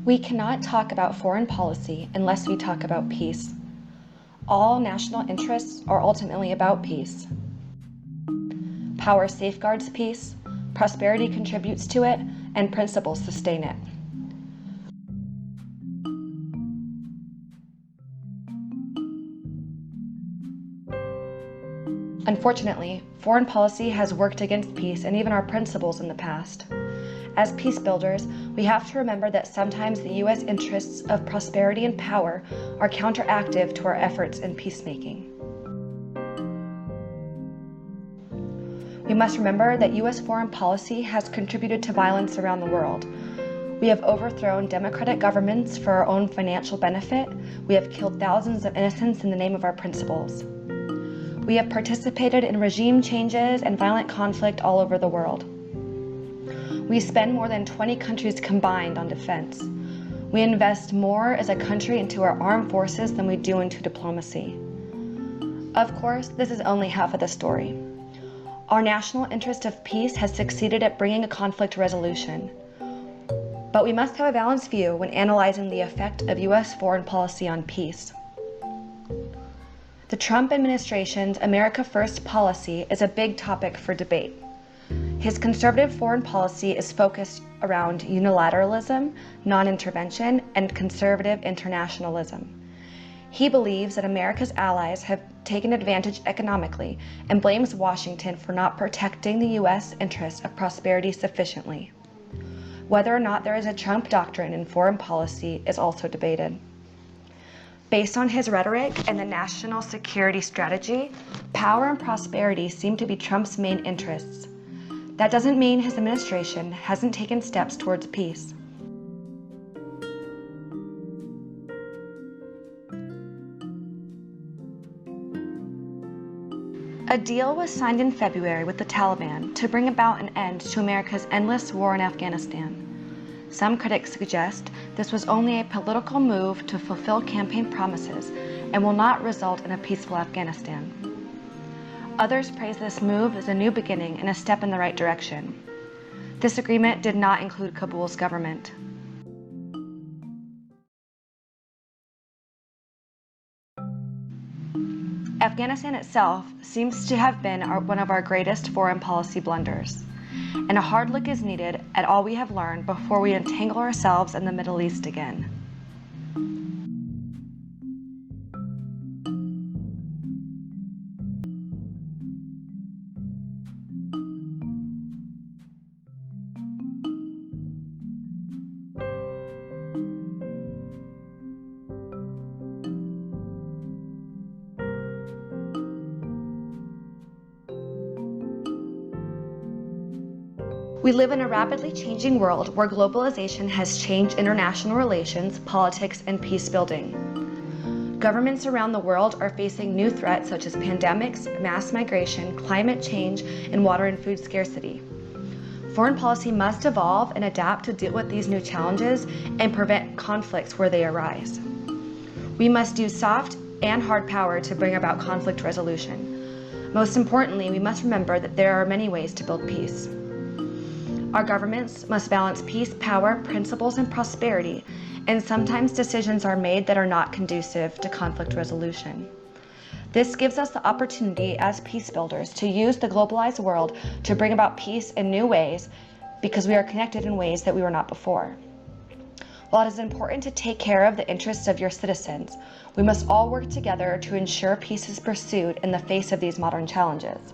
We cannot talk about foreign policy unless we talk about peace. All national interests are ultimately about peace. Power safeguards peace, prosperity contributes to it, and principles sustain it. Unfortunately, foreign policy has worked against peace and even our principles in the past. As peace builders, we have to remember that sometimes the U.S. interests of prosperity and power are counteractive to our efforts in peacemaking. We must remember that U.S. foreign policy has contributed to violence around the world. We have overthrown democratic governments for our own financial benefit. We have killed thousands of innocents in the name of our principles. We have participated in regime changes and violent conflict all over the world. We spend more than 20 countries combined on defense. We invest more as a country into our armed forces than we do into diplomacy. Of course, this is only half of the story. Our national interest of peace has succeeded at bringing a conflict resolution. But we must have a balanced view when analyzing the effect of U.S. foreign policy on peace. The Trump administration's America First policy is a big topic for debate. His conservative foreign policy is focused around unilateralism, non-intervention, and conservative internationalism. He believes that America's allies have taken advantage economically and blames Washington for not protecting the U.S. interests of prosperity sufficiently. Whether or not there is a Trump doctrine in foreign policy is also debated. Based on his rhetoric and the national security strategy, power and prosperity seem to be Trump's main interests. That doesn't mean his administration hasn't taken steps towards peace. A deal was signed in February with the Taliban to bring about an end to America's endless war in Afghanistan. Some critics suggest this was only a political move to fulfill campaign promises and will not result in a peaceful Afghanistan. Others praise this move as a new beginning and a step in the right direction. This agreement did not include Kabul's government. Afghanistan itself seems to have been one of our greatest foreign policy blunders, and a hard look is needed at all we have learned before we entangle ourselves in the Middle East again. We live in a rapidly changing world where globalization has changed international relations, politics, and peace building. Governments around the world are facing new threats such as pandemics, mass migration, climate change, and water and food scarcity. Foreign policy must evolve and adapt to deal with these new challenges and prevent conflicts where they arise. We must use soft and hard power to bring about conflict resolution. Most importantly, we must remember that there are many ways to build peace. Our governments must balance peace, power, principles, and prosperity, and sometimes decisions are made that are not conducive to conflict resolution. This gives us the opportunity as peace builders to use the globalized world to bring about peace in new ways because we are connected in ways that we were not before. While it is important to take care of the interests of your citizens, we must all work together to ensure peace is pursued in the face of these modern challenges.